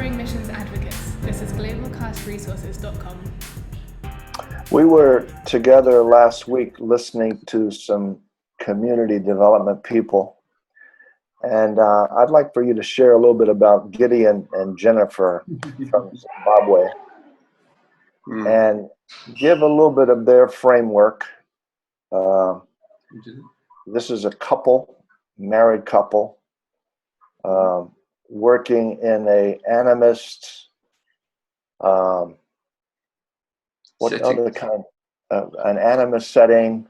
Exploring Missions Advocates. This is globalcastresources.com. We were together last week listening to some community development people. And I'd like for you to share a little bit about Gideon and Jennifer from Zimbabwe and give a little bit of their framework. This is a couple, married couple, working in a animist, an animist setting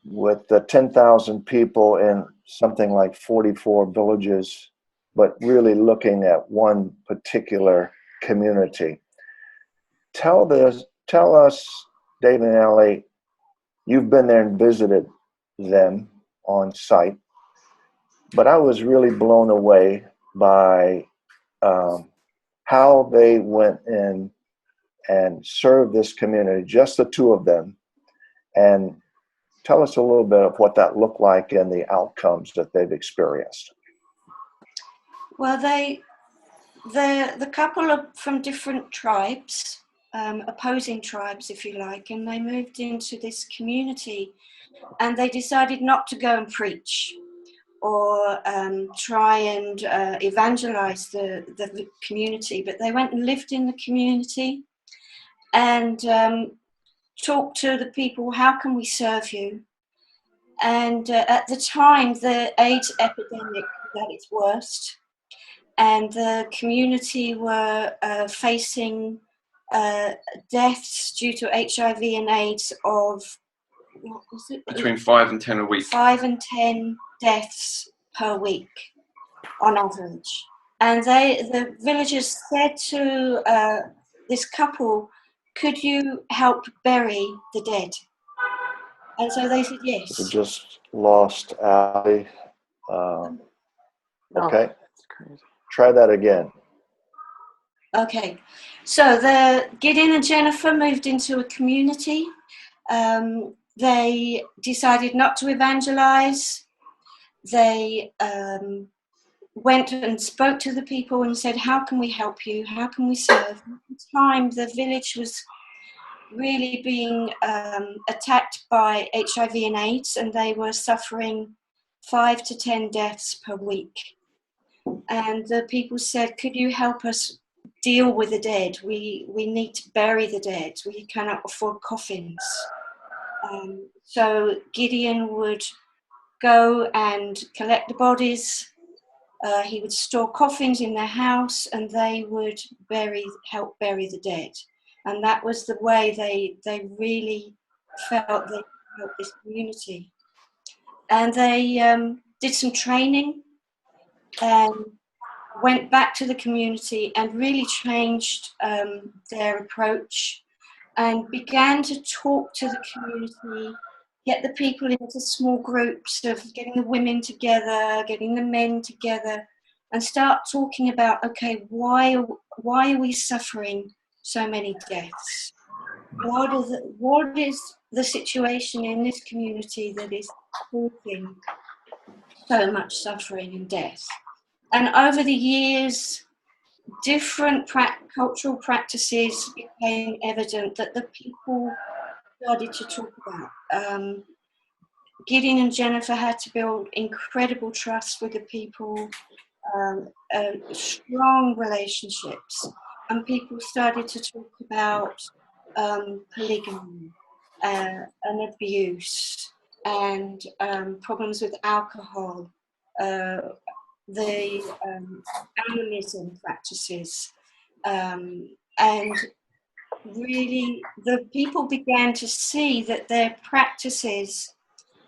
with 10,000 people in something like 44 villages, but really looking at one particular community. Tell us, Dave and Ali, you've been there and visited them on site, but I was really blown away by how they went in and served this community, just the two of them. And tell us a little bit of what that looked like and the outcomes that they've experienced. Well, the couple are from different tribes, opposing tribes, if you like, and they moved into this community and they decided not to go and preach or try and evangelize the community, but they went and lived in the community and talked to the people, how can we serve you? And at the time, the AIDS epidemic was at its worst, and the community were facing deaths due to HIV and AIDS of, what was it? Between 5 and 10 a week. 5 and 10 deaths per week on average. And the villagers said to this couple, could you help bury the dead? And so they said yes. We just lost Ali. Okay. Try that again. Okay. So the Gideon and Jennifer moved into a community. They decided not to evangelize. They went and spoke to the people and said, how can we help you? How can we serve? At the time, the village was really being attacked by HIV and AIDS, and they were suffering 5 to 10 deaths per week. And the people said, could you help us deal with the dead? We need to bury the dead. We cannot afford coffins. So Gideon would go and collect the bodies. He would store coffins in their house, and they would help bury the dead. And that was the way they really felt they could help this community. And they did some training and went back to the community and really changed their approach and began to talk to the community, get the people into small groups of getting the women together, getting the men together, and start talking about, okay, why are we suffering so many deaths? What is the situation in this community that is causing so much suffering and death? And over the years, different cultural practices became evident that the people started to talk about. Gideon and Jennifer had to build incredible trust with the people, strong relationships, and people started to talk about polygamy and abuse and problems with alcohol, the animism practices, and really the people began to see that their practices,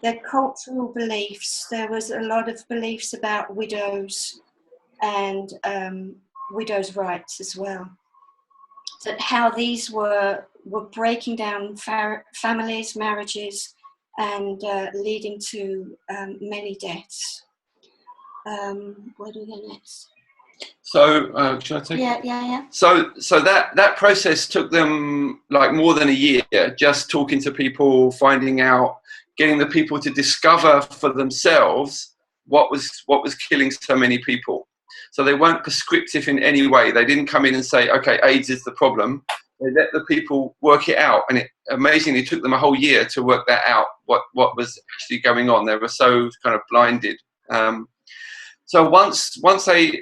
their cultural beliefs, there was a lot of beliefs about widows and widows' rights as well, that how these were breaking down families, marriages, and leading to many deaths. Where do we go next? So, should I take it? Yeah. So that process took them like more than a year, just talking to people, finding out, getting the people to discover for themselves what was killing so many people. So they weren't prescriptive in any way. They didn't come in and say, okay, AIDS is the problem. They let the people work it out, and it amazingly took them a whole year to work that out, what was actually going on. They were so kind of blinded. So once they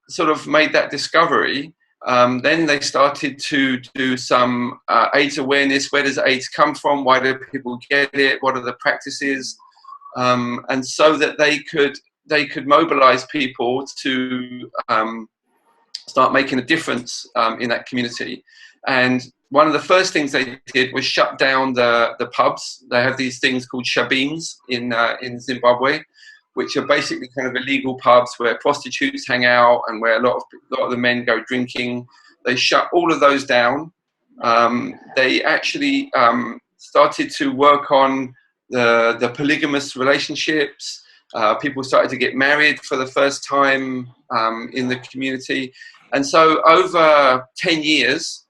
sort of made that discovery, then they started to do some AIDS awareness. Where does AIDS come from? Why do people get it? What are the practices? And so that they could mobilize people to start making a difference in that community. And one of the first things they did was shut down the pubs. They have these things called shabeens in Zimbabwe, which are basically kind of illegal pubs where prostitutes hang out and where a lot of the men go drinking. They shut all of those down. They actually started to work on the polygamous relationships. People started to get married for the first time in the community. And so over 10 years,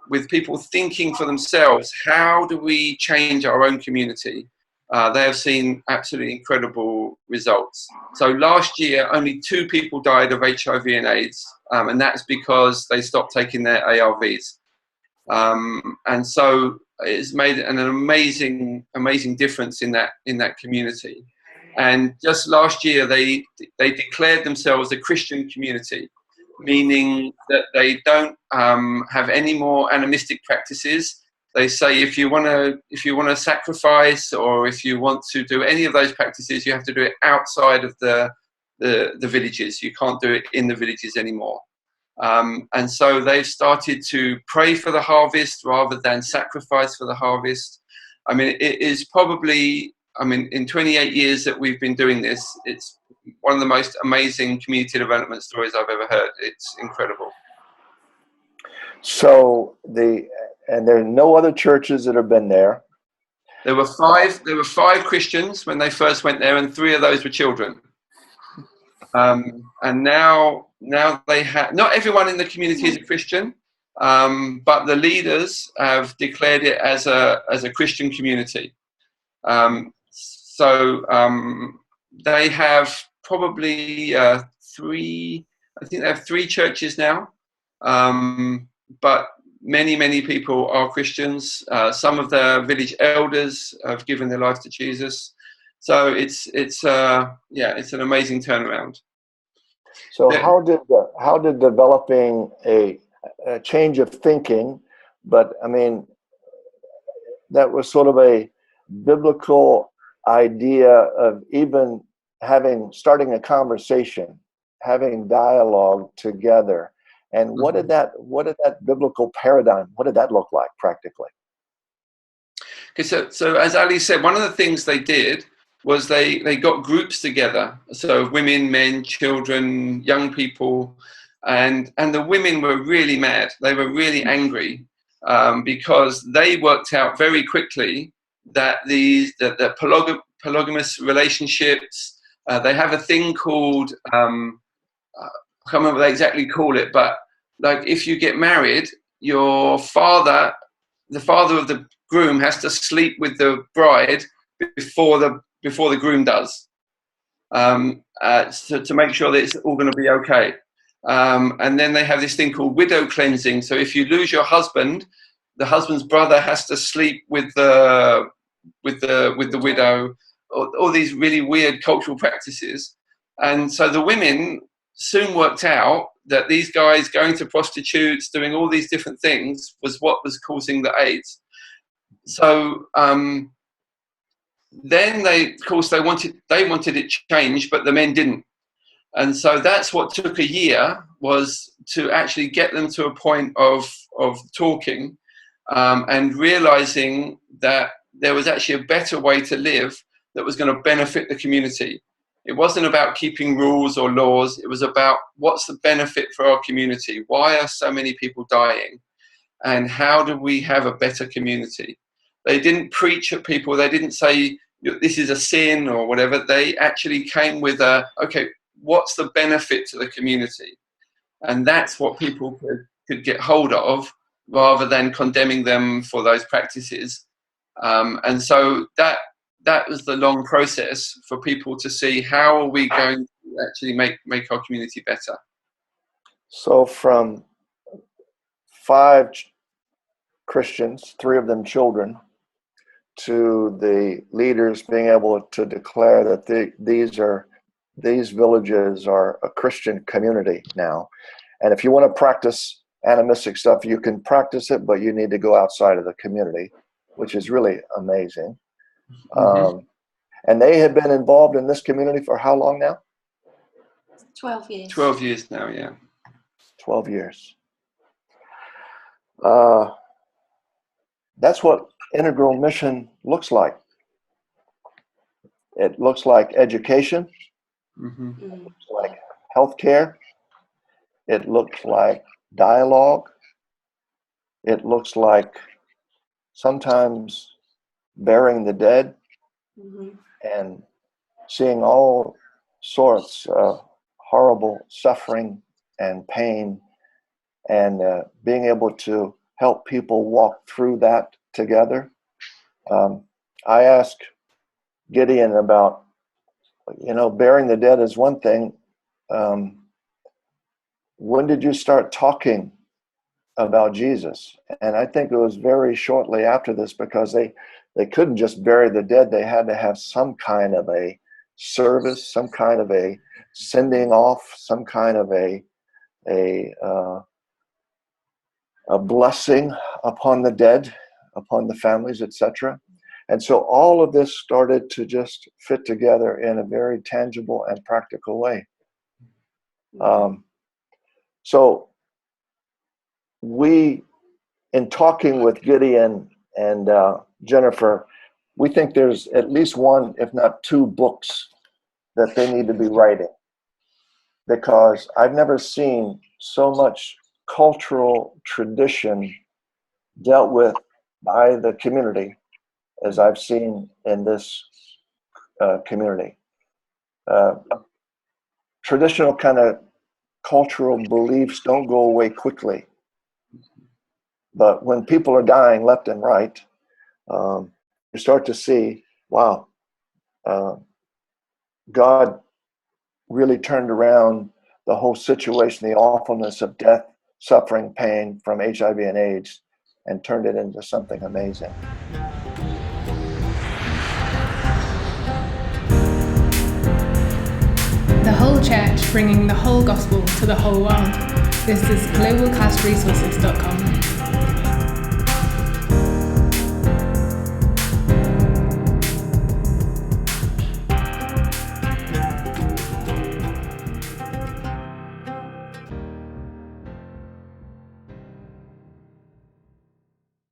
with people thinking for themselves, how do we change our own community? They have seen absolutely incredible results. So last year, only 2 people died of HIV and AIDS, and that's because they stopped taking their ARVs. And so it's made an amazing difference in that community. And just last year, they declared themselves a Christian community, meaning that they don't have any more animistic practices. They say if you want to sacrifice, or if you want to do any of those practices, you have to do it outside of the villages. You can't do it in the villages anymore. And so they've started to pray for the harvest rather than sacrifice for the harvest. I mean, it is probably, in 28 years that we've been doing this, it's one of the most amazing community development stories I've ever heard. It's incredible. So and there are no other churches that have been there. There were 5 Christians when they first went there, and 3 of those were children. And now they have, not everyone in the community is a Christian, but the leaders have declared it as a Christian community. So they have probably 3. I think they have 3 churches now, but many people are Christians. Some of the village elders have given their life to Jesus. So it's an amazing turnaround. So how did developing a change of thinking, but that was sort of a biblical idea of even starting a conversation, having dialogue together. And what did that biblical paradigm, what did that look like practically? Okay, so as Ali said, one of the things they did was they got groups together. So women, men, children, young people, and the women were really mad. They were really angry because they worked out very quickly that the polygamous relationships, they have a thing called, I can't remember what they exactly call it, but like if you get married, the father of the groom has to sleep with the bride before the groom does, to make sure that it's all going to be okay. And then they have this thing called widow cleansing. So if you lose your husband, the husband's brother has to sleep with the widow. All these really weird cultural practices. And so the women soon worked out that these guys going to prostitutes, doing all these different things, was what was causing the AIDS. So then they wanted it changed, but the men didn't. And so that's what took a year, was to actually get them to a point of talking and realizing that there was actually a better way to live that was going to benefit the community. It wasn't about keeping rules or laws. It was about what's the benefit for our community? Why are so many people dying? And how do we have a better community? They didn't preach at people. They didn't say, this is a sin or whatever. They actually came with okay, what's the benefit to the community? And that's what people could get hold of, rather than condemning them for those practices. And so that was the long process for people to see, how are we going to actually make our community better. So from 5 Christians, 3 of them children, to the leaders being able to declare that these villages are a Christian community now. And if you want to practice animistic stuff, you can practice it, but you need to go outside of the community, which is really amazing. And they have been involved in this community for how long now? 12 years. 12 years now, yeah. 12 years. That's what integral mission looks like. It looks like education, it looks like healthcare, it looks like dialogue, it looks like sometimes burying the dead, and seeing all sorts of horrible suffering and pain, and being able to help people walk through that together. I asked Gideon about, burying the dead is one thing. When did you start talking about Jesus? And I think it was very shortly after this, because they couldn't just bury the dead. They had to have some kind of a service, some kind of a sending off, some kind of a blessing upon the dead, upon the families, etc. And so all of this started to just fit together in a very tangible and practical way. So we, in talking with Gideon and Jennifer, we think there's at least 1, if not 2 books that they need to be writing, because I've never seen so much cultural tradition dealt with by the community as I've seen in this community. Traditional kind of cultural beliefs don't go away quickly, but when people are dying left and right, you start to see, wow, God really turned around the whole situation, the awfulness of death, suffering, pain from HIV and AIDS, and turned it into something amazing. The whole church bringing the whole gospel to the whole world. This is globalcastresources.com.